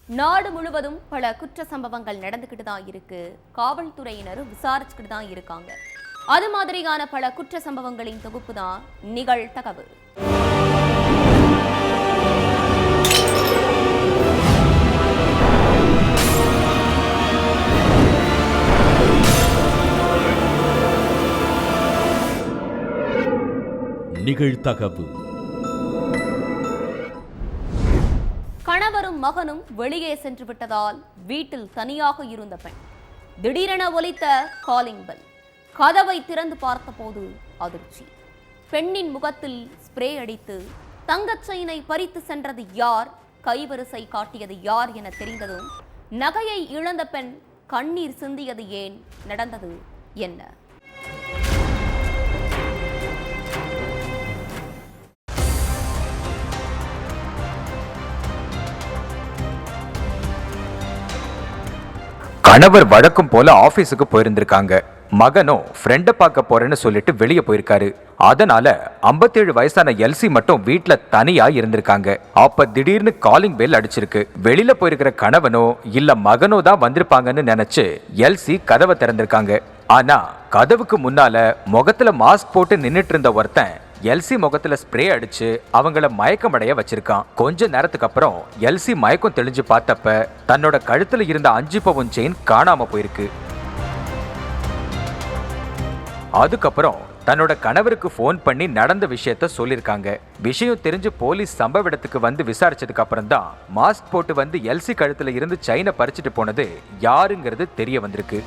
நாடு முழுவதும் பல குற்ற சம்பவங்கள் நடந்துக்கிட்டு தான் இருக்கு. காவல்துறையினரும் விசாரிச்சுக்கிட்டு தான் இருக்காங்க. அது மாதிரியான பல குற்ற சம்பவங்களின் தொகுப்பு தான் நிகழ்தகவு. நிகழ்தகவு. கணவரும் மகனும் வெளியே சென்று விட்டதால் வீட்டில் தனியாக இருந்த பெண் திடீரென ஒலித்த காலிங் பெல். கதவை திறந்து பார்த்தபோது அதிர்ச்சி. பெண்ணின் முகத்தில் ஸ்ப்ரே அடித்து தங்கச் செயினை பறித்து சென்றது யார், கைவரிசை காட்டியது யார் என தெரிந்ததும் நகையை இழந்த பெண் கண்ணீர் சிந்தியது ஏன், நடந்தது என்ன? கணவர் வழக்கம் போல ஆபீஸுக்கு போயிருந்திருக்காங்க. மகனும் ஃப்ரெண்டை பார்க்க போறேன்னு சொல்லிட்டு வெளியே போயிருக்காரு. அதனால 57 வயசான எல்சி மட்டும் வீட்டுல தனியா இருந்திருக்காங்க. அப்ப திடீர்னு காலிங் பெல் அடிச்சிருக்கு. வெளியில போயிருக்கிற கணவனோ இல்ல மகனோ தான் வந்திருப்பாங்கன்னு நினைச்சு எல்சி கதவை திறந்திருக்காங்க. ஆனா கதவுக்கு முன்னால முகத்துல மாஸ்க் போட்டு நின்னுட்டு இருந்த ஒருத்தன் எல்சி முகத்துல ஸ்ப்ரே அடிச்சு அவங்கள மயக்கமடைய வச்சிருக்கான். கொஞ்ச நேரத்துக்கு அப்புறம் எல்சி மயக்கம் தெளிஞ்சு பார்த்தப்ப தன்னோட கழுத்துல இருந்த 5 பவுன் செயின் காணாம போயிருக்கு. அதுக்கப்புறம் தன்னோட கணவருக்கு போன் பண்ணி நடந்த விஷயத்த சொல்லிருக்காங்க. விஷயம் தெரிஞ்சு போலீஸ் சம்பவ இடத்துக்கு வந்து விசாரிச்சதுக்கு அப்புறம் தான் மாஸ்க் போட்டு வந்து எல்சி கழுத்துல இருந்து செயினை பறிச்சுட்டு போனது யாருங்கிறது தெரிய வந்திருக்கு.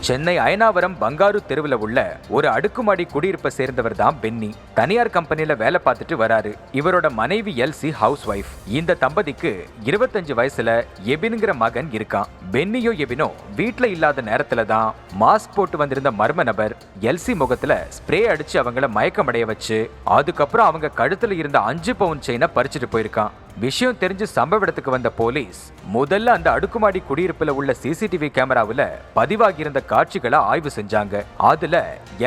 சென்னை அயனாவரம் பங்காரு தெருவில் உள்ள ஒரு அடுக்குமாடி குடியிருப்பை சேர்ந்தவர் தான் பென்னி. தனியார் கம்பெனில வேலை பார்த்துட்டு வராரு. இவரோட மனைவி எல்சி ஹவுஸ் ஒய்ஃப். இந்த தம்பதிக்கு 25 வயசுல எபின்ங்கிற மகன் இருக்கான். பென்னியோ எபினோ வீட்டுல இல்லாத நேரத்துல தான் மாஸ்க் போட்டு வந்திருந்த மர்ம நபர் எல்சி முகத்துல ஸ்ப்ரே அடிச்சு அவங்கள மயக்கமடைய வச்சு அதுக்கப்புறம் அவங்க கழுத்துல இருந்த 5 பவுன் செயினை பறிச்சுட்டு போயிருக்கான். விஷயம் தெரிஞ்சு சம்பவ இடத்துக்கு வந்த போலீஸ் முதல்ல அந்த அடுக்குமாடி குடியிருப்புல உள்ள சிசிடிவி கேமராவுல பதிவாகியிருந்த காட்சிகளை ஆய்வு செஞ்சாங்க. அதுல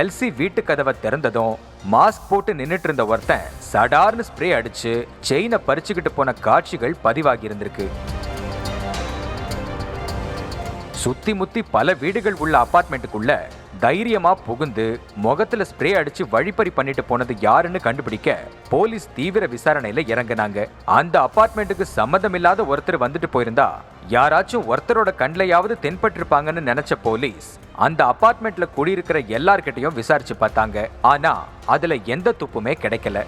எல்சி வீட்டு கதவை திறந்ததும் மாஸ்க் போட்டு நின்னுட்டு இருந்த ஒருத்தன் சடார்னு ஸ்ப்ரே அடிச்சு செயினை பறிச்சுக்கிட்டு போன காட்சிகள் பதிவாகி இருந்திருக்கு. சுத்தி முத்தி பல வீடுகள் உள்ள அபார்ட்மெண்ட்டுக்குள்ள தைரியமா புகுந்து முகத்துல ஸ்ப்ரே அடிச்சு வழிப்பறி பண்ணிட்டு போனது யாருன்னு கண்டுபிடிக்க போலீஸ் தீவிர விசாரணையில இறங்கினாங்க. அந்த அபார்ட்மெண்ட்டுக்கு சம்மதமில்லாத ஒருத்தர் வந்துட்டு போயிருந்தா யாராச்சும் ஒருத்தரோட கண்லையாவது தென்பட்டிருப்பாங்கன்னு நினைச்ச போலீஸ் அந்த அபார்ட்மெண்ட்ல குடியிருக்கிற எல்லார்கிட்டையும் விசாரிச்சு பார்த்தாங்க. ஆனா அதுல எந்த துப்புமே கிடைக்கல.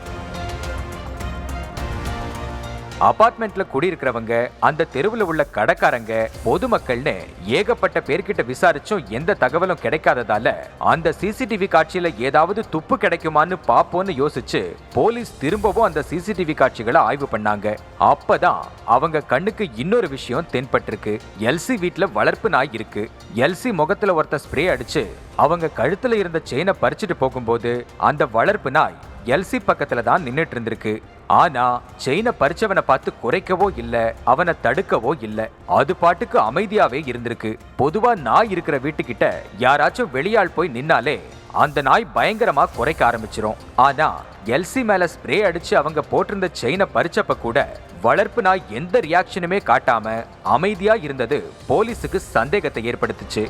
அபார்ட்மெண்ட்ல குடியிருக்கிறவங்க, அந்த தெருவில் உள்ள கடைக்காரங்க, பொதுமக்கள்னு ஏகப்பட்ட பேர்கிட்ட விசாரிச்சும் எந்த தகவலும் கிடைக்காததால அந்த சிசிடிவி காட்சியில ஏதாவது துப்பு கிடைக்குமான்னு பாப்போன்னு யோசிச்சு போலீஸ் திரும்பவும் அந்த சிசிடிவி காட்சிகளை ஆய்வு பண்ணாங்க. அப்பதான் அவங்க கண்ணுக்கு இன்னொரு விஷயம் தென்பட்டிருக்கு. எல்சி வீட்டுல வளர்ப்பு நாய் இருக்கு. எல்சி முகத்துல ஒருத்த ஸ்ப்ரே அடிச்சு அவங்க கழுத்துல இருந்த செயினை பறிச்சுட்டு போகும்போது அந்த வளர்ப்பு நாய் எல்சி பக்கத்துல தான் நின்னுட்டு இருந்திருக்கு. ஆனா செயினை பறிச்சவனை பார்த்து குறைக்கவோ இல்ல, அவனை தடுக்கவோ இல்ல. அது பாட்டுக்கு அமைதியாவே இருந்திருக்கு. பொதுவா நாய் இருக்கிற வீட்டுக்கிட்ட யாராச்சும் வெளியாள் போய் நின்னாலே அந்த நாய் பயங்கரமா குறைக்க ஆரம்பிச்சிரும். ஆனா எல்சி மேல ஸ்ப்ரே அடிச்சு அவங்க போட்டிருந்த செயினை பறிச்சப்ப கூட வளர்ப்பு நாய் எந்த ரியாக்ஷனுமே காட்டாம அமைதியா இருந்தது போலீஸுக்கு சந்தேகத்தை ஏற்படுத்துச்சு.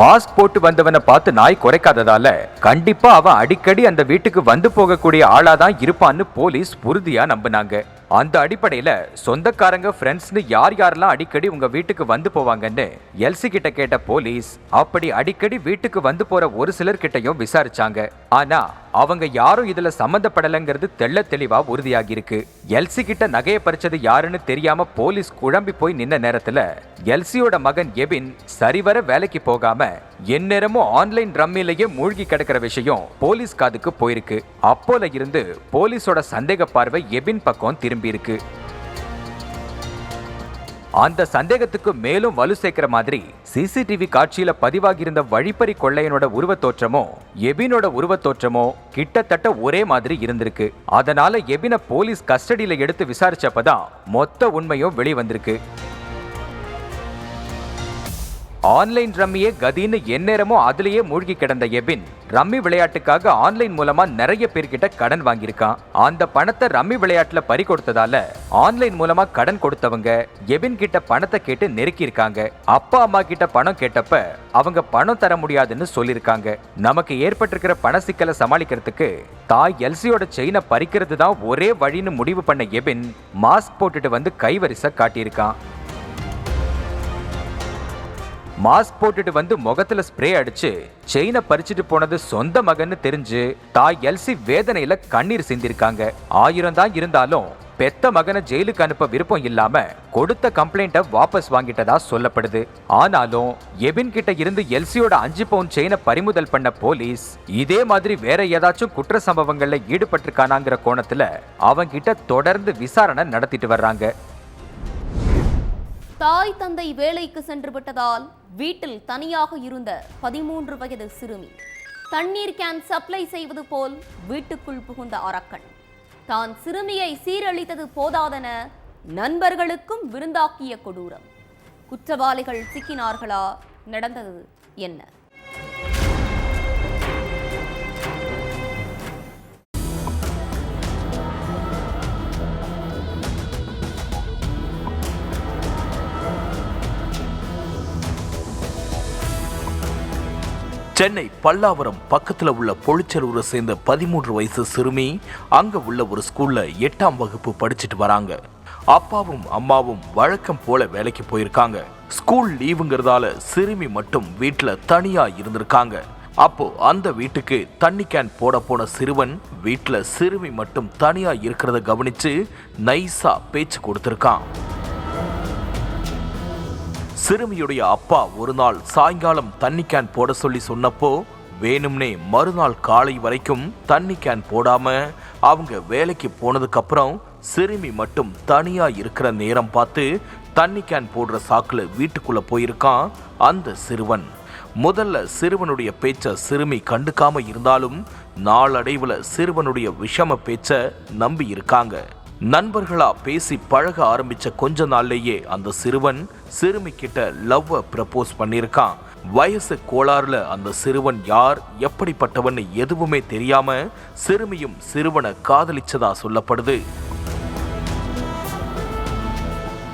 மாஸ்க் போட்டு வந்தவனை பார்த்து நாய் குறைக்காததால கண்டிப்பா அவன் அடிக்கடி அந்த வீட்டுக்கு வந்து போகக்கூடிய ஆளாதான் இருப்பான்னு போலீஸ் உறுதியா நம்பினாங்க. அந்த அடிப்படையில சொந்தக்காரங்க, ஃப்ரெண்ட்ஸ்னு யாரெல்லாம் அடிக்கடி உங்க வீட்டுக்கு வந்து போவாங்கன்னு எல்சி கிட்ட கேட்ட போலீஸ் அப்படி அடிக்கடி வீட்டுக்கு வந்து போற ஒரு சிலர் கிட்டையும் விசாரிச்சாங்க. ஆனா அவங்க யாரும் இதுல சம்பந்தப்படலைங்கிறது தெள்ள தெளிவா உறுதியாகி இருக்கு. எல்சி கிட்ட நகையை பறிச்சது யாருன்னு தெரியாம போலீஸ் குழம்பி போய் நின்ன நேரத்துல எல்சியோட மகன் எபின் சரிவர வேலைக்கு போகாம எந்நேரமும் ஆன்லைன் ரம்மிலேயே மூழ்கி கிடக்கிற விஷயம் போலீஸ் காதுக்கு போயிருக்கு. அப்போல இருந்து போலீஸோட சந்தேக பார்வை எபின் பக்கம் திரும்பி இருக்கு. அந்த சந்தேகத்துக்கு மேலும் வலு சேர்க்கிற மாதிரி சிசிடிவி காட்சியில பதிவாகியிருந்த வழிப்பறி கொள்ளையனோட உருவத்தோற்றமோ எபினோட உருவத்தோற்றமோ கிட்டத்தட்ட ஒரே மாதிரி இருந்திருக்கு. அதனால எபினை போலீஸ் கஸ்டடியில எடுத்து விசாரிச்சப்பதான் மொத்த உண்மையும் வெளிவந்திருக்கு. ஆன்லைன் ரம்மியே கதின்னு எந்நேரமும் அதுலயே மூழ்கி கிடந்த எபின் ரம்மி விளையாட்டுக்காக ஆன்லைன் மூலமா நிறைய பேர்கிட்ட கடன் வாங்கியிருக்கான். அந்த பணத்தை ரம்மி விளையாட்டுல பறி கொடுத்ததால ஆன்லைன் மூலமா கடன் கொடுத்தவங்க எபின் கிட்ட பணத்தை கேட்டு நெருக்கியிருக்காங்க. அப்பா அம்மா கிட்ட பணம் கேட்டப்ப அவங்க பணம் தர முடியாதுன்னு சொல்லியிருக்காங்க. நமக்கு ஏற்பட்டிருக்கிற பண சிக்கலை சமாளிக்கிறதுக்கு தாய் எல்சியோட செயினை பறிக்கிறது தான் ஒரே வழின்னு முடிவு பண்ண எபின் மாஸ்க் போட்டுட்டு வந்து கைவரிசை காட்டியிருக்கான். மாஸ்க் போட்டுட்டு வந்து முகத்துல ஸ்ப்ரே அடிச்சு செயினை பறிச்சுட்டு போனது சொந்த மகன்னு தெரிஞ்சு தாய் எல்சி வேதனையில கண்ணீர் சிந்திருக்காங்க. 1000 தான் இருந்தாலும் பெத்த மகனை ஜெயிலுக்கு அனுப்ப விருப்பம் இல்லாம கொடுத்த கம்ப்ளைண்ட்டை வாபஸ் வாங்கிட்டதா சொல்லப்படுது. ஆனாலும் எபின் கிட்ட இருந்து எல்சியோட 5 பவுன் செயினை பறிமுதல் பண்ண போலீஸ் இதே மாதிரி வேற ஏதாச்சும் குற்ற சம்பவங்கள்ல ஈடுபட்டிருக்கானாங்கிற கோணத்துல அவங்க கிட்ட தொடர்ந்து விசாரணை நடத்திட்டு வர்றாங்க. தாய் தந்தை வேலைக்கு சென்று விட்டதால் வீட்டில் தனியாக இருந்த 13 வயது சிறுமி தண்ணீர் கேன் சப்ளை செய்வது போல் வீட்டுக்குள் புகுந்த அரக்கன் தான் சிறுமியை சீரழித்தது போதாதென நண்பர்களுக்கும் விருந்தாக்கிய கொடூரம். குற்றவாளிகள் சிக்கினார்களா? நடந்தது என்ன? சென்னை பல்லாவரம் பக்கத்துல உள்ள பொழிச்சலூரை சேர்ந்த 13 வயசு சிறுமி அங்க உள்ள ஒரு ஸ்கூல்ல 8ஆம் வகுப்பு படிச்சுட்டு வராங்க. அப்பாவும் அம்மாவும் வழக்கம் போல வேலைக்கு போயிருக்காங்க. ஸ்கூல் லீவுங்கிறதால சிறுமி மட்டும் வீட்டுல தனியா இருந்திருக்காங்க. அப்போ அந்த வீட்டுக்கு தண்ணி கேன் போட போன சிறுவன் வீட்டுல சிறுமி மட்டும் தனியா இருக்கிறத கவனிச்சு நைஸா பேச்சு கொடுத்திருக்கான். சிறுமியுடைய அப்பா ஒரு நாள் சாயங்காலம் தண்ணி கேன் போட சொல்லி சொன்னப்போ வேணும்னே மறுநாள் காலை வரைக்கும் தண்ணி கேன் போடாம அவங்க வேலைக்கு போனதுக்கு அப்புறம் சிறுமி மட்டும் தனியா இருக்கிற நேரம் பார்த்து தண்ணி கேன் போடுற சாக்குல வீட்டுக்குள்ள போயிருக்கான் அந்த சிறுவன். முதல்ல சிறுவனுடைய பேச்ச சிறுமி கண்டுக்காம இருந்தாலும் நாளடைவுல சிறுவனுடைய விஷம பேச்ச நம்பி இருக்காங்க. நண்பர்களா பேசி பழக ஆரம்பிச்ச கொஞ்ச நாள்லயே அந்த சிறுவன் சிறுமி கிட்ட லவ்வ ப்ரப்போஸ் பண்ணிருக்கான். வயசு கோளாறுல அந்த சிறுவன் யார் எப்படிப்பட்டவன் எதுவுமே தெரியாம சிறுமியும் சிறுவனை காதலிச்சதா சொல்லப்படுது.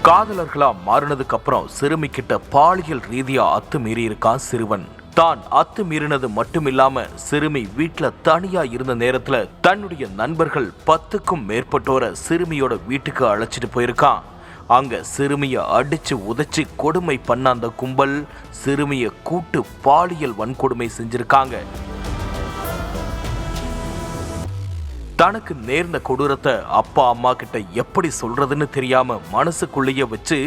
காதலர்களா மாறினதுக்கு அப்புறம் சிறுமி கிட்ட பாலியல் ரீதியா அத்துமீறி இருக்கான் சிறுவன். தான் அத்துமீறினது மட்டுமில்லாம சிறுமி வீட்டுல தனியா இருந்த நேரத்துல தன்னுடைய நண்பர்கள் 10க்கும் மேற்பட்டோரை சிறுமியோட வீட்டுக்கு அழைச்சிட்டு போயிருக்கான். அங்க சிறுமிய அடிச்சு உதைச்சு கொடுமை பண்ண அந்த கும்பல் சிறுமிய கூட்டு பாலியல் வன்கொடுமை செஞ்சிருக்காங்க. தனக்கு நேர்ந்த கொடூரத்தை அப்பா அம்மா கிட்ட எப்படி சொல்றதுன்னு தெரியாம மனசுக்குள்ளேயே வச்சு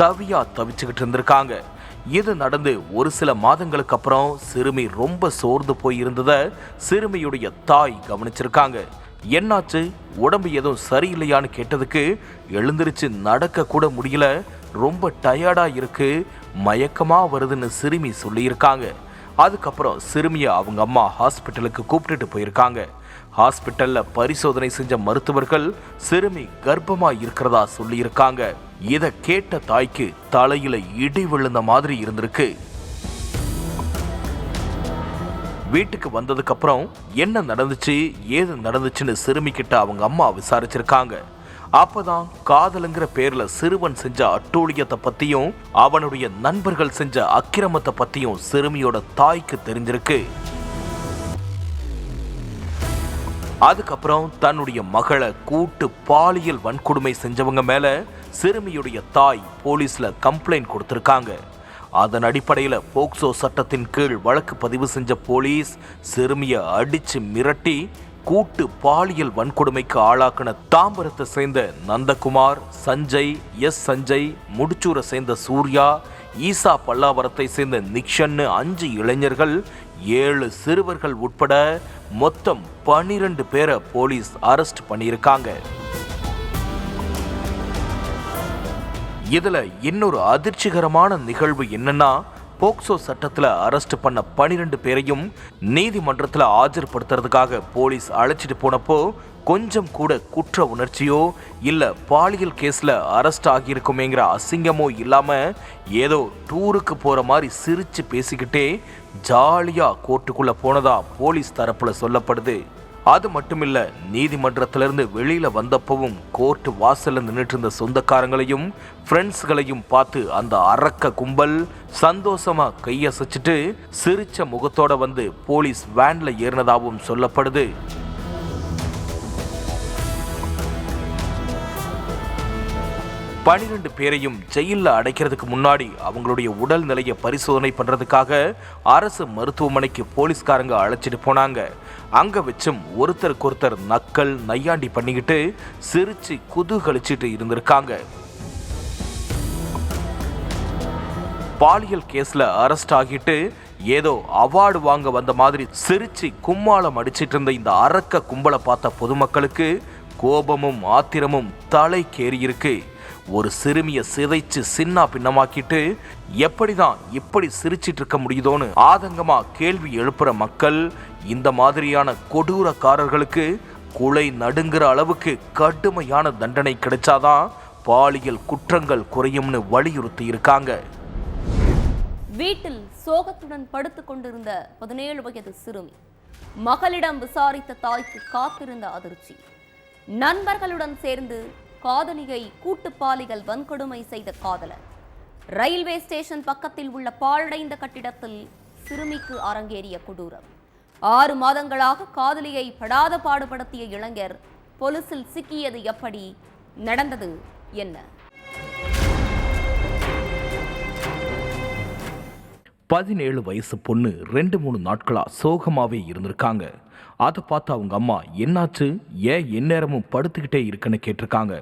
தவிச்சுக்கிட்டு இருந்திருக்காங்க. இது நடந்து ஒரு சில மாதங்களுக்கு அப்புறம் சிறுமி ரொம்ப சோர்ந்து போயிருந்தத சிறுமியுடைய தாய் கவனிச்சிருக்காங்க. என்னாச்சு, உடம்பு எதுவும் சரியில்லையான்னு கேட்டதுக்கு எழுந்திருச்சு நடக்க கூட முடியல, ரொம்ப டயர்டா இருக்கு, மயக்கமா வருதுன்னு சிறுமி சொல்லியிருக்காங்க. அதுக்கப்புறம் சிறுமியை அவங்க அம்மா ஹாஸ்பிட்டலுக்கு கூப்பிட்டுட்டு போயிருக்காங்க. ஹாஸ்பிட்டல்ல பரிசோதனை செஞ்ச மருத்துவர்கள் சிறுமி கர்ப்பமா இருக்கிறதா சொல்லியிருக்காங்க. இத கேட்ட தாய்க்கு தலையில இடி விழுந்த மாதிரி இருந்திருக்கு. வீட்டுக்கு வந்ததுக்கு அப்புறம் என்ன நடந்துச்சு ஏது நடந்துச்சுன்னு சிறுமி கிட்ட அவங்க அம்மா விசாரிச்சிருக்காங்க. அப்பதான் காதலுங்கிற பேர்ல சிறுவன் செஞ்ச அட்டூழியத்தை பத்தியும் அவனுடைய நண்பர்கள் செஞ்ச அக்கிரமத்தை பத்தியும் சிறுமியோட தாய்க்கு தெரிஞ்சிருக்கு. அதுக்கப்புறம் தன்னுடைய மகளை கூட்டு பாலியல் வன்கொடுமை செஞ்சவங்க மேல சிறுமியுடைய தாய் போலீஸ்ல கம்ப்ளைண்ட் கொடுத்திருக்காங்க. அதன் அடிப்படையில போக்சோ சட்டத்தின் கீழ் வழக்கு பதிவு செஞ்ச போலீஸ் சிறுமியை அடிச்சு மிரட்டி கூட்டு பாலியல் வன்கொடுமைக்கு ஆளாக்கின தாம்பரத்தை சேர்ந்த நந்தகுமார், சஞ்சய், சஞ்சய், முடிச்சூரை சேர்ந்த சூர்யா, ஈசா பல்லாவரத்தை சேர்ந்த நிக்ஷன்னு 5 இளைஞர்கள், 7 சிறுவர்கள் உட்பட மொத்தம் 12 பேரை போலீஸ் அரெஸ்ட் பண்ணியிருக்காங்க. இதுல இன்னொரு அதிர்ச்சிகரமான நிகழ்வு என்னன்னா, போக்சோ சட்டத்துல அரெஸ்ட் பண்ண 12 பேரையும் நீதிமன்றத்துல ஆஜர்படுத்துறதுக்காக போலீஸ் அழைச்சிட்டு போனப்போ கொஞ்சம் கூட குற்ற உணர்ச்சியோ இல்ல பாலியல் கேஸ்ல அரெஸ்ட் ஆகியிருக்குமேங்கிற அசிங்கமோ இல்லாம ஏதோ டூருக்கு போற மாதிரி சிரிச்சு பேசிக்கிட்டே ஜாலியா கோர்ட்டுக்குள்ள போனதா போலீஸ் தரப்புல சொல்லப்படுது. அது மட்டுமில்ல, நீதிமன்றத்திலிருந்து வெளியில வந்தப்பவும் கோர்ட் வாசல்ல நின்றுட்டு இருந்த சொந்தக்காரங்களையும் ஃப்ரெண்ட்ஸ்களையும் பார்த்து அந்த அரக்க கும்பல் சந்தோஷமா கையசைச்சிட்டு சிரிச்ச முகத்தோட வந்து போலீஸ் வேன்ல ஏறினதாகவும் சொல்லப்படுது. பன்னிரண்டு பேரையும் ஜெயிலில் அடைக்கிறதுக்கு முன்னாடி அவங்களுடைய உடல் நிலையை பரிசோதனை பண்றதுக்காக அரசு மருத்துவமனைக்கு போலீஸ்காரங்க அழைச்சிட்டு போனாங்க. அங்க வச்சும் ஒருத்தருக்கொருத்தர் நக்கல் நையாண்டி பண்ணிக்கிட்டு சிரிச்சு குதூகலிச்சிட்டு இருந்திருக்காங்க. பாலியல் கேஸ்ல அரெஸ்ட் ஆகிட்டு ஏதோ அவார்டு வாங்க வந்த மாதிரி சிரிச்சு கும்மாளம் அடிச்சிட்டு இருந்த இந்த அரக்க கும்பலை பார்த்த பொதுமக்களுக்கு கோபமும் ஆத்திரமும் தலைக்கேறி இருக்கு. ஒரு சிறுமியை சிதைச்சு சின்ன பின்னமாக்கிட்டு எப்படிதான் இப்படி சிரிச்சிட்டு இருக்க முடியுதோன்னு ஆதங்கமா கேள்வி எழுப்புற மக்கள் இந்த மாதிரியான கொடூரக்காரர்களுக்கு குலை நடுங்கிற அளவுக்கு கடுமையான தண்டனை கிடைச்சாதான் பாலியல் குற்றங்கள் குறையும்னு வலியுறுத்தி இருக்காங்க. வீட்டில் சோகத்துடன் படுத்துக் கொண்டிருந்த 17 வயது சிறுமி மகளிடம் விசாரித்த தாய்க்கு காத்திருந்த அதிர்ச்சி. நண்பர்களுடன் சேர்ந்து காதலியை கூட்டு பாலியல் வன்கொடுமை செய்த காதலர். ரயில்வே ஸ்டேஷன் பக்கத்தில் உள்ள பாழடைந்த கட்டிடத்தில் சிறுமிக்கு அரங்கேறிய கொடூரம். 6 மாதங்களாக காதலியை படாத பாடுபடுத்திய இளைஞர் போலீசில் சிக்கியது எப்படி, நடந்தது என்ன? 17 வயசு பொண்ணு 2-3 நாட்களா சோகமாவே இருந்திருக்காங்க. அதை பார்த்து அவங்க அம்மா என்னாச்சு, ஏன் எந்நேரமும் படுத்துக்கிட்டே இருக்குன்னு கேட்டிருக்காங்க.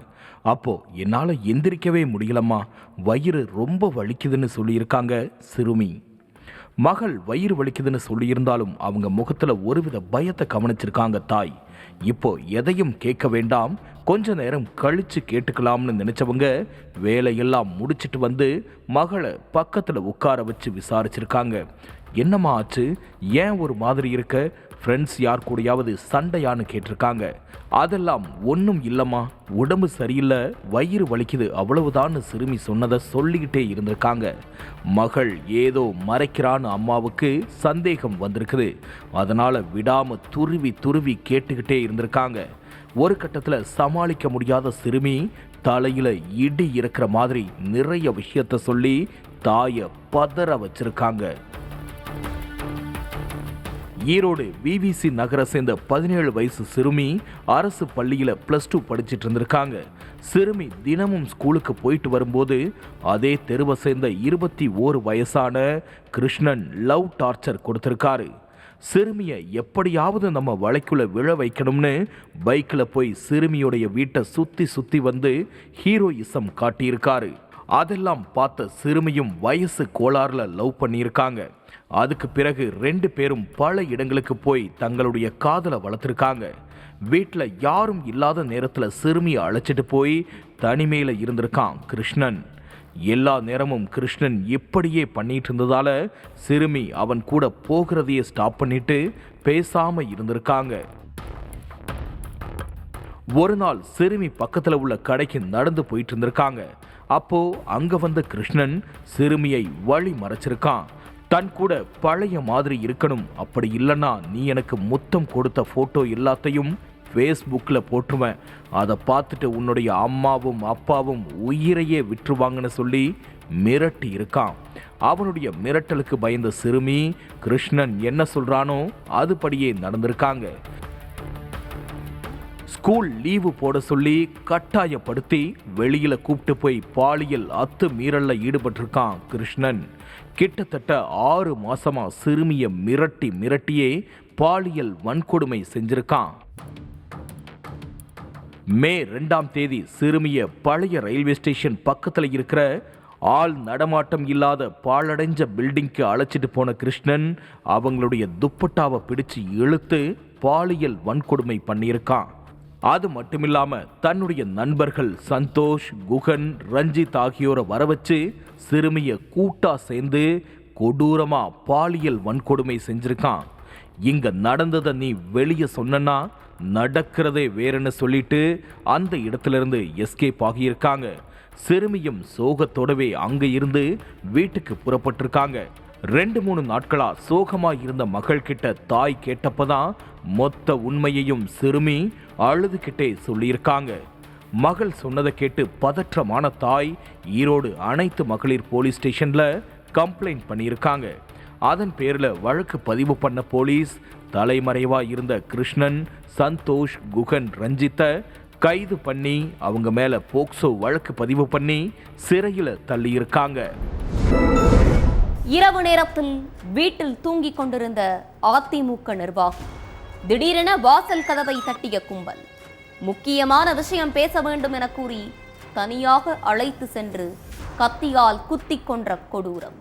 அப்போ என்னால் எந்திரிக்கவே முடியலம்மா, வயிறு ரொம்ப வலிக்குதுன்னு சொல்லியிருக்காங்க சிறுமி. மகள் வயிறு வலிக்குதுன்னு சொல்லியிருந்தாலும் அவங்க முகத்தில் ஒருவித பயத்தை கவனிச்சிருக்காங்க தாய். இப்போ எதையும் கேட்க வேண்டாம், கொஞ்ச நேரம் கழிச்சு கேட்டுக்கலாம்னு நினைச்சவங்க வேலையெல்லாம் முடிச்சிட்டு வந்து மகளை பக்கத்தில் உட்கார வச்சு விசாரிச்சிருக்காங்க. என்னம்மா ஆச்சு, ஏன் ஒரு மாதிரி இருக்க, ஃப்ரெண்ட்ஸ் யார் கூடயாவது சண்டையான்னு கேட்டிருக்காங்க. அதெல்லாம் ஒன்றும் இல்லைம்மா, உடம்பு சரியில்லை, வயிறு வலிக்குது, அவ்வளவுதான்னு சிறுமி சொன்னதை சொல்லிக்கிட்டே இருந்திருக்காங்க. மகள் ஏதோ மறைக்கிறான்னு அம்மாவுக்கு சந்தேகம் வந்திருக்குது. அதனால விடாம துருவி துருவி கேட்டுக்கிட்டே இருந்திருக்காங்க. ஒரு கட்டத்தில் சமாளிக்க முடியாத சிறுமி தலையில இடி இருக்கிற மாதிரி நிறைய விஷயத்த சொல்லி தாயை பதற வச்சிருக்காங்க. ஈரோடு விவிசி நகரை சேர்ந்த 17 வயசு சிறுமி அரசு பள்ளியில் +2 படிச்சுட்டு இருந்திருக்காங்க. சிறுமி தினமும் ஸ்கூலுக்கு போயிட்டு வரும்போது அதே தெருவை சேர்ந்த 21 வயசான கிருஷ்ணன் லவ் டார்ச்சர் கொடுத்திருக்காரு. சிறுமியை எப்படியாவது நம்ம வலைக்குள்ள விழ வைக்கணும்னு பைக்கில் போய் சிறுமியுடைய வீட்டை சுத்தி வந்து ஹீரோயிசம் காட்டியிருக்காரு. அதெல்லாம் பார்த்த சிறுமியும் வயசு கோளாறுல லவ் பண்ணியிருக்காங்க. அதுக்கு பிறகு 2 பேரும் பல இடங்களுக்கு போய் தங்களுடைய காதலை வளர்த்துருக்காங்க. வீட்டில் யாரும் இல்லாத நேரத்தில் சிறுமியை அழைச்சிட்டு போய் தனிமையில் இருந்திருக்கான் கிருஷ்ணன். எல்லா நேரமும் கிருஷ்ணன் இப்படியே பண்ணிட்டு இருந்ததால சிறுமி அவன் கூட போகிறதையே ஸ்டாப் பண்ணிட்டு பேசாம இருந்திருக்காங்க. ஒரு நாள் சிறுமி பக்கத்தில் உள்ள கடைக்கு நடந்து போயிட்டு இருந்திருக்காங்க. அப்போ அங்க வந்த கிருஷ்ணன் சிறுமியை வழி மறைச்சிருக்கான். தன் கூட பழைய மாதிரி இருக்கணும், அப்படி இல்லைன்னா நீ எனக்கு முத்தம் கொடுத்த போட்டோ எல்லாத்தையும் ஃபேஸ்புக்கில் போட்டுருவேன், அதை பார்த்துட்டு உன்னுடைய அம்மாவும் அப்பாவும் உயிரையே விட்டுருவாங்கன்னு சொல்லி மிரட்டி இருக்கான். அவனுடைய மிரட்டலுக்கு பயந்த சிறுமி கிருஷ்ணன் என்ன சொல்றானோ அதுபடியே நடந்திருக்காங்க. ஸ்கூல் லீவு போட சொல்லி கட்டாயப்படுத்தி வெளியில கூப்பிட்டு போய் பாலியல் அத்துமீறல்ல ஈடுபட்டிருக்கான் கிருஷ்ணன். கிட்டத்தட்ட 6 மாசமா சிறுமிய மிரட்டியே பாலியல் வன்கொடுமை செஞ்சிருக்கான். மே 2ஆம் தேதி சிறுமிய பழைய ரயில்வே ஸ்டேஷன் பக்கத்தில் இருக்கிற ஆள் நடமாட்டம் இல்லாத பாழடைஞ்ச பில்டிங்க்கு அழைச்சிட்டு போன கிருஷ்ணன் அவங்களுடைய துப்பட்டாவை பிடிச்சு இழுத்து பாலியல் வன்கொடுமை பண்ணியிருக்கான். அது மட்டுமில்லாம தன்னுடைய நண்பர்கள் சந்தோஷ், குகன், ரஞ்சித் ஆகியோரை வரவச்சு சிறுமியை கூட்டா சேர்ந்து கொடூரமா பாலியல் வன்கொடுமை செஞ்சிருக்கான். இங்க நடந்ததை நீ வெளியே சொன்னா நடக்கிறதே வேறுன்னு சொல்லிட்டு அந்த இடத்துல இருந்து எஸ்கேப் ஆகியிருக்காங்க. சிறுமியும் சோகத்தோடவே அங்க இருந்து வீட்டுக்கு புறப்பட்டிருக்காங்க. 2-3 நாட்களா சோகமா இருந்த மகள் கிட்ட தாய் கேட்டப்பதான் மொத்த உண்மையையும் சிறுமி அழுதுகிட்டே சொல்லியிருக்காங்க. மகள் சொன்னதை கேட்டு பதற்றமான தாய் ஈரோடு அனைத்து மகளிர் போலீஸ் ஸ்டேஷன்ல கம்ப்ளைண்ட் பண்ணியிருக்காங்க. அதன் பேர்ல வழக்கு பதிவு பண்ண போலீஸ் தலைமறைவா இருந்த கிருஷ்ணன், சந்தோஷ், குகன், ரஞ்சித்தை கைது பண்ணி அவங்க மேல போக்சோ வழக்கு பதிவு பண்ணி சிறையில தள்ளியிருக்காங்க. இரவு நேரத்தில் வீட்டில் தூங்கிக் கொண்டிருந்த அதிமுக நிர்வாகம் திடீரென வாசல் கதவை தட்டிய கும்பல் முக்கியமான விஷயம் பேச வேண்டும் என கூறி தனியாக அழைத்து சென்று கத்தியால் குத்திக் கொன்ற கொடூரம்.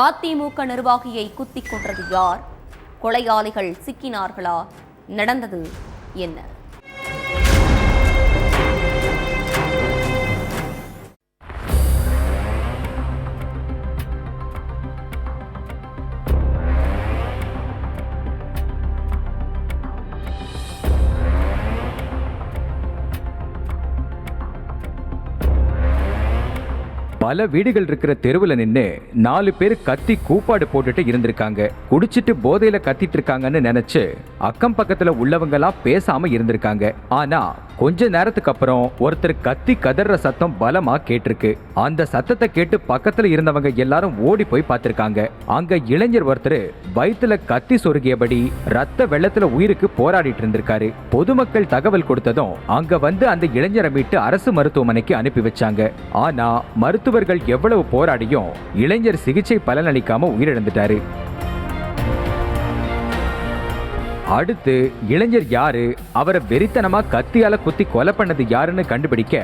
அதிமுக நிர்வாகியை குத்திக் கொன்றது யார்? கொலையாளிகள் சிக்கினார்களா? நடந்தது என்ன? பல வீடுகள் இருக்கிற தெருவுல நின்று 4 பேர் கத்தி கூப்பாடு போட்டுட்டு இருந்திருக்காங்க. குடிச்சிட்டு போதையில கத்திட்டு இருக்காங்கன்னு நினைச்சு அக்கம் பக்கத்துல உள்ளவங்கெல்லாம் பேசாம இருந்திருக்காங்க. ஆனா கொஞ்ச நேரத்துக்கு அப்புறம் ஒருத்தர் கத்தி கதற சத்தம் பலமா கேட்டிருக்கு. அந்த சத்தத்தை கேட்டு பக்கத்துல இருந்தவங்க எல்லாரும் ஓடி போய் பார்த்திருக்காங்க. அங்க இளைஞர் ஒருத்தர் வயிற்றுல கத்தி சொருகியபடி ரத்த வெள்ளத்துல உயிருக்கு போராடிட்டு இருந்திருக்காரு. பொதுமக்கள் தகவல் கொடுத்ததும் அங்க வந்து அந்த இளைஞரை மீட்டு அரசு மருத்துவமனைக்கு அனுப்பி வச்சாங்க. ஆனா மருத்துவர்கள் எவ்வளவு போராடியும் இளைஞர் சிகிச்சை பலனளிக்காம உயிரிழந்துட்டாரு. அடுத்து இளைஞர் யாரு, அவரை வெறித்தனமா கத்தியால குத்தி கொலை பண்ணது யாருன்னு கண்டுபிடிக்க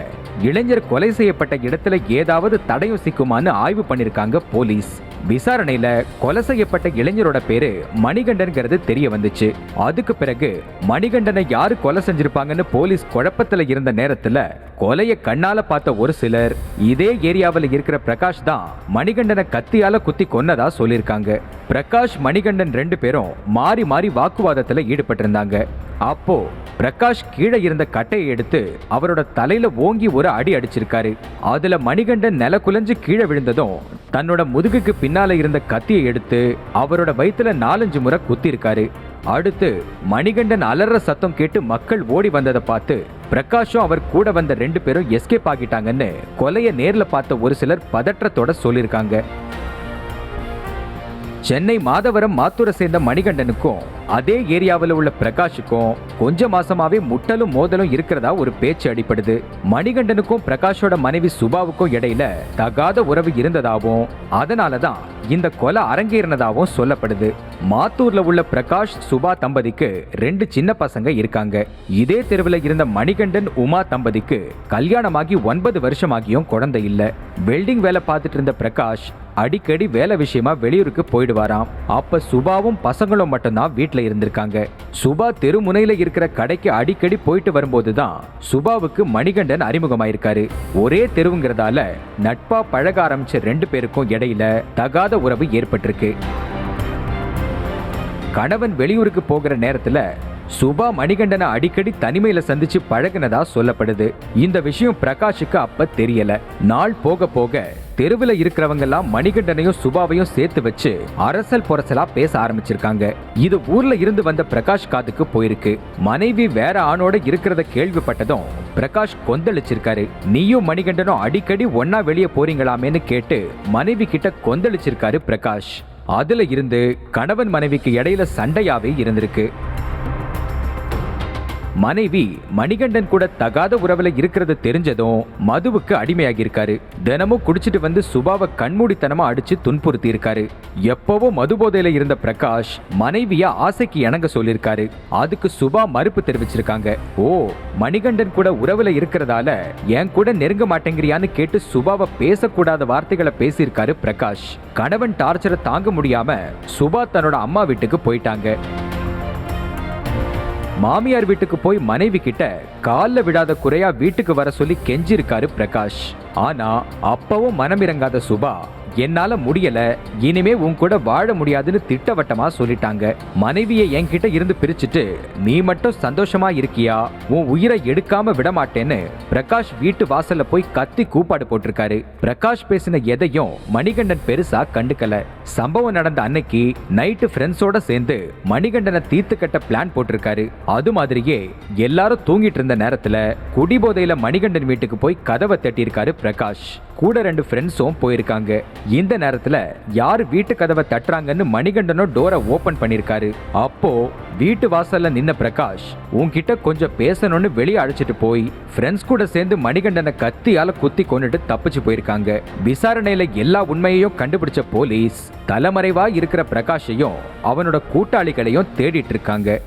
இளைஞர் கொலை செய்யப்பட்ட இடத்துல ஏதாவது தடயம் சிக்குமான்னு ஆய்வு பண்ணிருக்காங்க போலீஸ். விசாரணையில கொலை செய்யப்பட்ட இளைஞரோட பேரு மணிகண்டன்கிறது தெரிய வந்துச்சு. அதுக்கு பிறகு மணிகண்டனை யாரு கொலை செஞ்சிருப்பாங்கன்னு போலீஸ் குழப்பத்துல இருந்த நேரத்துல கொலையை கண்ணால பார்த்த ஒரு சிலர் இதே ஏரியாவில் இருக்கிற பிரகாஷ் தான் மணிகண்டனை கத்தியால குத்தி கொன்னதா சொல்லியிருக்காங்க. பிரகாஷ், மணிகண்டன் 2 பேரும் மாறி மாறி வாக்குவாதத்துல ஈடுபட்டிருந்தாங்க. அப்போ பிரகாஷ் கீழே இருந்த கட்டையை எடுத்து அவரோட தலையில ஓங்கி ஒரு அடி அடிச்சிருக்காரு. அதுல மணிகண்டன் நில குலைஞ்சு கீழே விழுந்ததும் தன்னோட முதுகுக்கு பின்னால இருந்த கத்தியை எடுத்து அவரோட வயிற்றுல 4-5 முறை குத்தி இருக்காரு. அடுத்து மணிகண்டன் அலற சத்தம் கேட்டு மக்கள் ஓடி வந்ததை பார்த்து பிரகாஷும் அவர் கூட வந்த 2 பேரும் எஸ்கேப் ஆகிட்டாங்கன்னு கொலையை நேர்ல பார்த்த ஒரு சிலர் பதற்றத்தோட சொல்லியிருக்காங்க. சென்னை மாதவரம் மாத்தூரை சேர்ந்த மணிகண்டனுக்கும் அதே ஏரியாவில் உள்ள பிரகாஷுக்கும் கொஞ்ச மாசமாவே முட்டலும் மோதலும் இருக்கிறதா ஒரு பேச்சு அடிப்படுது. மணிகண்டனுக்கும் பிரகாஷோட மனைவி சுபாவுக்கும் இடையில தகாத உறவு இருந்ததாகவும் அதனாலதான் இந்த கொலை அரங்கேறினதாகவும் சொல்லப்படுது. மாத்தூர்ல உள்ள பிரகாஷ், சுபா தம்பதிக்கு 2 சின்ன பசங்க இருக்காங்க. இதே தெருவில் இருந்த மணிகண்டன், உமா தம்பதிக்கு கல்யாணமாகி 9 வருஷமாகியும் குழந்தை இல்ல. வெல்டிங் வேலை பார்த்துட்டு இருந்த பிரகாஷ் அடிக்கடி வேலை விஷயமா வெளியூருக்கு போயிடுவாராம். அப்ப சுபாவும் பசங்களும் மட்டும்தான் வீட்டுல இருந்திருக்காங்க. சுபா தெருமுனையில இருக்கிற கடைக்கு அடிக்கடி போயிட்டு வரும்போதுதான் சுபாவுக்கு மணிகண்டன் அறிமுகமாயிருக்காரு. ஒரே தெருவுங்கிறதால நட்பா பழக ஆரம்பிச்ச 2 பேருக்கும் இடையில தகாத உறவு ஏற்பட்டிருக்கு. கணவன் வெளியூருக்கு போகிற நேரத்துல சுபா மணிகண்டனை அடிக்கடி தனிமையில சந்திச்சு பழகினதா சொல்லப்படுது. இந்த விஷயம் பிரகாஷுக்கு அப்ப தெரியல. நாள் போக போக தெருவில் இருக்கிறவங்க எல்லாம் மணிகண்டனையும் சுபாவையும் சேர்த்து வச்சு அரசல் புரசலா பேச ஆரம்பிச்சிருக்காங்க. இது ஊர்ல இருந்து வந்த பிரகாஷ் காதுக்கு போயிருக்கு. மனைவி வேற ஆணோட இருக்கிறத கேள்விப்பட்டதும் பிரகாஷ் கொந்தளிச்சிருக்காரு. நீயும் மணிகண்டனும் அடிக்கடி ஒன்னா வெளியே போறீங்களாமேன்னு கேட்டு மனைவி கிட்ட கொந்தளிச்சிருக்காரு பிரகாஷ். அதுல இருந்து கணவன் மனைவிக்கு இடையில சண்டையாவே இருந்திருக்கு. மனைவி மணிகண்டன் கூட தகாத உறவுல இருக்கிறது தெரிஞ்சதும் மதுவுக்கு அடிமையாகி இருக்காரு. தினமும் குடிச்சிட்டு வந்து சுபாவை கண்மூடித்தனமா அடிச்சு துன்புறுத்தி இருக்காரு. எப்பவோ மது போதையில இருந்த பிரகாஷ் மனைவியா ஆசைக்கு இணங்க சொல்லியிருக்காரு. அதுக்கு சுபா மறுப்பு தெரிவிச்சிருக்காங்க. ஓ, மணிகண்டன் கூட உறவுல இருக்கிறதால என் கூட நெருங்க மாட்டேங்கிறியான்னு கேட்டு சுபாவை பேசக்கூடாத வார்த்தைகளை பேசியிருக்காரு பிரகாஷ். கணவன் டார்ச்சரை தாங்க முடியாம சுபா தன்னோட அம்மா வீட்டுக்கு போயிட்டாங்க. மாமியார் வீட்டுக்கு போய் மனைவி கிட்ட கால்ல விடாத குறையா வீட்டுக்கு வர சொல்லி கெஞ்சிருக்காரு பிரகாஷ். ஆனா அப்பவும் மனமிறங்காத சுபா என்னால முடியல, இனிமே உன் கூட வாழ முடியாதுன்னு திட்டவட்டமா சொல்லிட்டாங்க. மனைவியை என்கிட்ட இருந்து பிரிச்சுட்டு நீ மட்டும் சந்தோஷமா இருக்கியா, உன் உயிரை எடுக்காம விட மாட்டேன்னு பிரகாஷ் வீட்டு வாசல்ல போய் கத்தி கூப்பாடு போட்டிருக்காரு. பிரகாஷ் பேசின எதையும் மணிகண்டன் பெருசா கண்டுக்கல. சம்பவம் நடந்த அன்னைக்கு நைட்டு ஃப்ரெண்ட்ஸோட சேர்ந்து மணிகண்டனை தீர்த்து கட்ட பிளான் போட்டிருக்காரு. அது மாதிரியே எல்லாரும் தூங்கிட்டு இருந்த நேரத்துல குடிபோதையில மணிகண்டன் வீட்டுக்கு போய் கதவை தட்டியிருக்காரு பிரகாஷ். கூட 2 ஃப்ரெண்ட்ஸும் போயிருக்காங்க. இந்த நேரத்துல யாரு வீட்டு கதவை தட்டுறாங்கன்னு மணிகண்டனும் டோரை ஓபன் பண்ணிருக்காரு. அப்போ வீட்டு வாசல்ல நின்ன பிரகாஷ் உன்கிட்ட கொஞ்சம் பேசணும்னு வெளியே அழைச்சிட்டு போய் ஃப்ரெண்ட்ஸ் கூட சேர்ந்து மணிகண்டனை கத்தியால குத்தி கொண்டுட்டு தப்பிச்சு போயிருக்காங்க. விசாரணையில எல்லா உண்மையையும் கண்டுபிடிச்ச போலீஸ் தலைமறைவா இருக்கிற பிரகாஷையும் அவனோட கூட்டாளிகளையும் தேடிட்டு இருக்காங்க.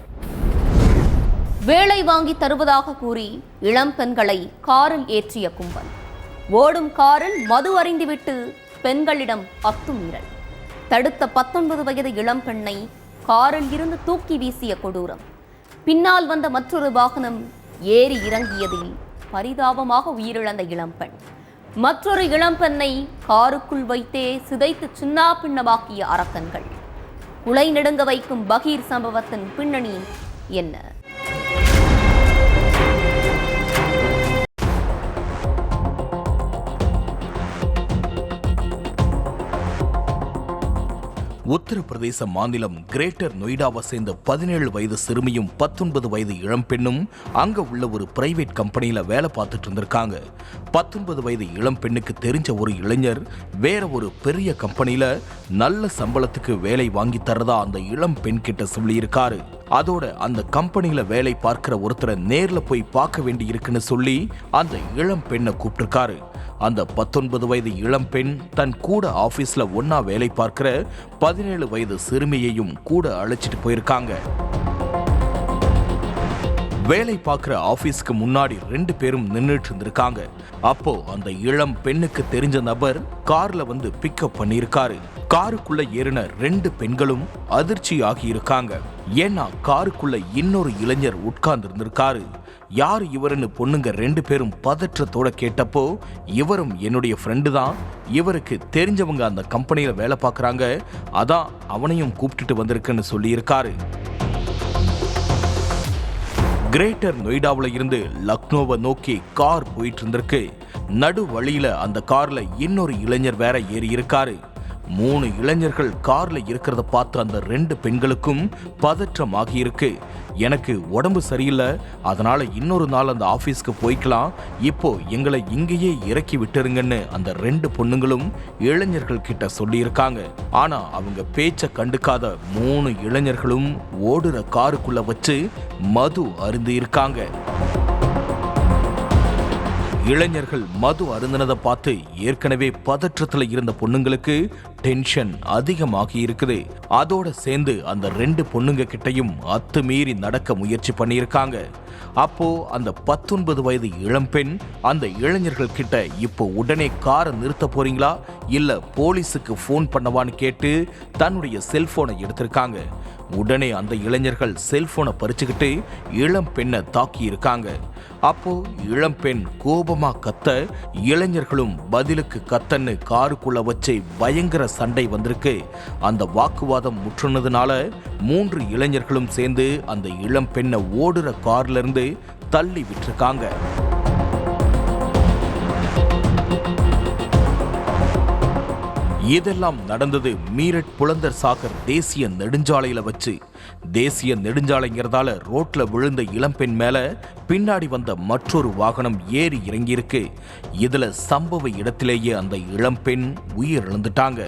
வேலை வாங்கி தருவதாக கூறி இளம் பெண்களை காரில் ஏற்றிய கும்பல். ஓடும் காரில் மது அருந்திவிட்டு பெண்களிடம் அத்துமீறல். தடுத்த 19 வயது இளம் பெண்ணை காரில் இருந்து தூக்கி வீசிய கொடூரம். பின்னால் வந்த மற்றொரு வாகனம் ஏறி இறங்கியதில் பரிதாபமாக உயிரிழந்த இளம்பெண். மற்றொரு இளம்பெண்ணை காருக்குள் வைத்தே சிதைத்து சின்னாபின்னமாக்கிய அரக்கன்கள். குலை நடுங்க வைக்கும் பகீர் சம்பவத்தின் பின்னணி என்ன? உத்தரப்பிரதேச மாநிலம் கிரேட்டர் நொய்டாவை சேர்ந்த 17 வயது சிறுமியும் 19 வயது இளம்பெண்ணும் அங்க உள்ள ஒரு பிரைவேட் கம்பெனியில வேலை பார்த்துட்டு இருந்திருக்காங்க. 19 வயது இளம்பெண்ணுக்கு தெரிஞ்ச ஒரு இளைஞர் வேற ஒரு பெரிய கம்பெனியில நல்ல சம்பளத்துக்கு வேலை வாங்கி தரதா அந்த இளம் பெண் கிட்ட சொல்லியிருக்காரு. அதோட அந்த கம்பெனியில வேலை பார்க்கிற ஒருத்தரை நேர்ல போய் பார்க்க வேண்டி இருக்குன்னு சொல்லி அந்த இளம் பெண்ணை கூப்பிட்டிருக்காரு. அந்த 19 வயது இளம் பெண் தன் கூட ஆபீஸ்ல ஒன்னா வேலை பார்க்கிற 17 வயது சிறுமியையும் கூட அழைச்சிட்டு போயிருக்காங்க. வேலை பார்க்கிற ஆபீஸ்க்கு முன்னாடி 2 பேரும் நின்றுட்டு இருந்திருக்காங்க. அப்போ அந்த இளம் பெண்ணுக்கு தெரிஞ்ச நபர் கார்ல வந்து பிக்கப் பண்ணியிருக்காரு. காருக்குள்ள ஏறின 2 பெண்களும் அதிர்ச்சி ஆகி இருக்காங்க. ஏன்னா காருக்குள்ள இன்னொரு இளைஞர் உட்கார்ந்து இருந்திருக்காரு. யார் இவருன்னு பொண்ணுங்க 2 பேரும் பதற்றத்தோட கேட்டப்போ, இவரும் என்னுடைய ஃப்ரெண்டு தான், இவருக்கு தெரிஞ்சவங்க அந்த கம்பெனியில வேலை பார்க்கறாங்க, அதான் அவனையும் கூப்பிட்டுட்டு வந்திருக்குன்னு சொல்லியிருக்காரு. கிரேட்டர் நொய்டாவில் இருந்து லக்னோவை நோக்கி கார் போயிட்டு இருந்திருக்கு. நடு வழியில அந்த கார்ல இன்னொரு இளைஞர் வேற ஏறி இருக்காரு. 3 இளைஞர்கள் கார்ல இருக்கிறத பார்த்து அந்த 2 பெண்களுக்கும் பதற்றம் ஆகி இருக்கு. எனக்கு உடம்பு சரியில்லை, அதனால இன்னொரு நாள் அந்த ஆபீஸ்க்கு போய்க்கலாம், இப்போ எங்களை இங்கேயே இறக்கி விட்டுருங்கன்னு அந்த 2 பொண்ணுங்களும் இளைஞர்கள் கிட்ட சொல்லி இருக்காங்க. ஆனா அவங்க பேச்ச கண்டுக்காத 3 இளைஞர்களும் ஓடுற காருக்குள்ள வச்சு மது அருந்தி இருக்காங்க. இளைஞர்கள் மது அருந்தினதை பார்த்து ஏற்கனவே பதற்றத்துல இருந்த பொண்ணுங்களுக்கு டென்ஷன் அதிகமாகி இருக்குது. அதோட சேர்ந்து அந்த 2 பொண்ணுங்க கிட்டையும் அத்துமீறி நடக்க முயற்சி பண்ணியிருக்காங்க. அப்போ அந்த 19 வயது இளம்பெண் அந்த இளைஞர்கள் கிட்ட இப்போ உடனே காரை நிறுத்த போறீங்களா இல்ல போலீஸுக்கு போன் பண்ணவான்னு கேட்டு தன்னுடைய செல்போனை எடுத்திருக்காங்க. உடனே அந்த இளைஞர்கள் செல்போனை பறிச்சுக்கிட்டு இளம் பெண்ணை தாக்கி இருக்காங்க. அப்போ இளம் பெண் கோபமா கத்த, இளைஞர்களும் பதிலுக்கு கத்தன்னு காருக்குள்ள வச்சு பயங்கர சண்டை வந்திருக்கு. அந்த வாக்குவாதம் முற்றுனதுனால 3 இளைஞர்களும் சேர்ந்து அந்த இளம் பெண்ணை ஓடுற கார்ல இருந்து தள்ளி விட்டுருக்காங்க. இதெல்லாம் நடந்தது மீரட் புலந்தர் சாகர் தேசிய நெடுஞ்சாலையில வச்சு. தேசிய நெடுஞ்சாலைங்கிறதால ரோட்ல விழுந்த இளம்பெண் மேல பின்னாடி வந்த மற்றொரு வாகனம் ஏறி இறங்கியிருக்கு. இதுல சம்பவ இடத்திலேயே அந்த இளம்பெண் உயிரிழந்துட்டாங்க.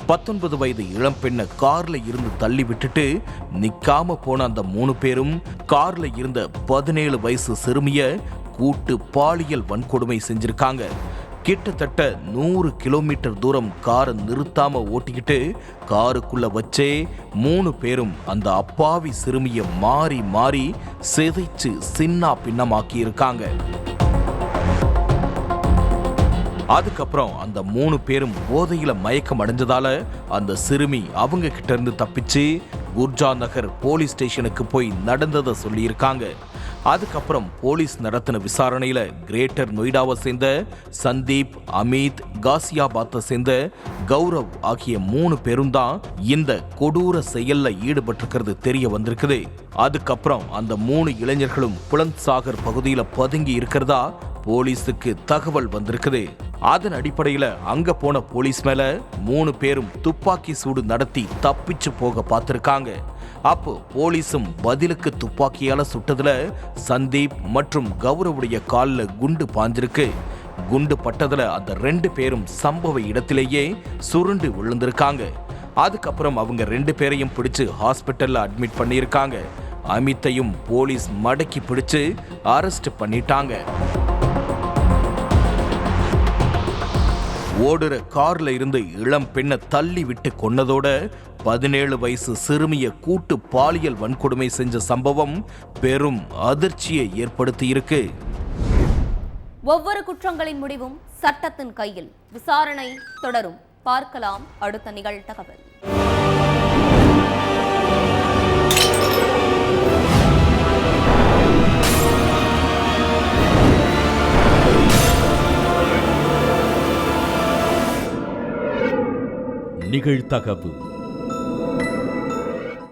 19 வயது இளம்பெண்ணை கார்ல இருந்து தள்ளி விட்டுட்டு நிக்காம போன அந்த 3 பேரும் கார்ல இருந்த 17 வயசு சிறுமிய கூட்டு பாலியல் வன்கொடுமை செஞ்சிருக்காங்க. கிட்டத்தட்ட 100 கிலோமீட்டர் தூரம் காரை நிறுத்தாம ஓட்டிக்கிட்டு காருக்குள்ள வச்சே 3 பேரும் அந்த அப்பாவி சிறுமியை மாறி மாறி சிதைச்சு சின்னா பின்னமாக்கி இருக்காங்க. அதுக்கப்புறம் அந்த 3 பேரும் போதையில மயக்கம் அடைஞ்சதால அந்த சிறுமி அவங்க கிட்ட இருந்து தப்பிச்சு குர்ஜா நகர் போலீஸ் ஸ்டேஷனுக்கு போய் நடந்ததை சொல்லியிருக்காங்க. அதுக்கப்புறம் போலீஸ் நடத்தின விசாரணையில கிரேட்டர் நொய்டாவை சேர்ந்த சந்தீப், அமித், காசியாபாத்தை சேர்ந்த கௌரவ் ஆகிய 3 பேரும் தான் இந்த கொடூர செயல்ல ஈடுபட்டிருக்கிறது தெரிய வந்திருக்குது. அதுக்கப்புறம் அந்த 3 இளைஞர்களும் புலந்த் சாகர் பகுதியில பதுங்கி இருக்கிறதா போலீஸுக்கு தகவல் வந்திருக்குது. அதன் அடிப்படையில அங்க போன போலீஸ் மேல 3 பேரும் துப்பாக்கி சூடு நடத்தி தப்பிச்சு போக பார்த்திருக்காங்க. அப்போ போலீஸும் பதிலுக்கு துப்பாக்கியால சுட்டதுல சந்தீப் மற்றும் கௌரவுடைய காலில் குண்டு பாஞ்சிருக்கு. குண்டு பட்டதுல அந்த 2 பேரும் சம்பவ இடத்திலேயே சுருண்டு விழுந்திருக்காங்க. அதுக்கப்புறம் அவங்க 2 பேரையும் பிடிச்சு ஹாஸ்பிட்டல்ல அட்மிட் பண்ணியிருக்காங்க. அமித்தையும் போலீஸ் மடக்கி பிடிச்சு அரெஸ்ட் பண்ணிட்டாங்க. ஓடுற கார்ல இருந்து இளம் பெண்ணை தள்ளி விட்டு கொன்னதோட 17 வயசு சிறுமிய கூட்டு பாலியல் வன்கொடுமை செஞ்ச சம்பவம் பெரும் அதிர்ச்சியை ஏற்படுத்தி இருக்கு. ஒவ்வொரு குற்றங்களின் முடிவும் சட்டத்தின் கையில். விசாரணை தொடரும். பார்க்கலாம் அடுத்த நிகழ்தகவல். நிகழ்தகவு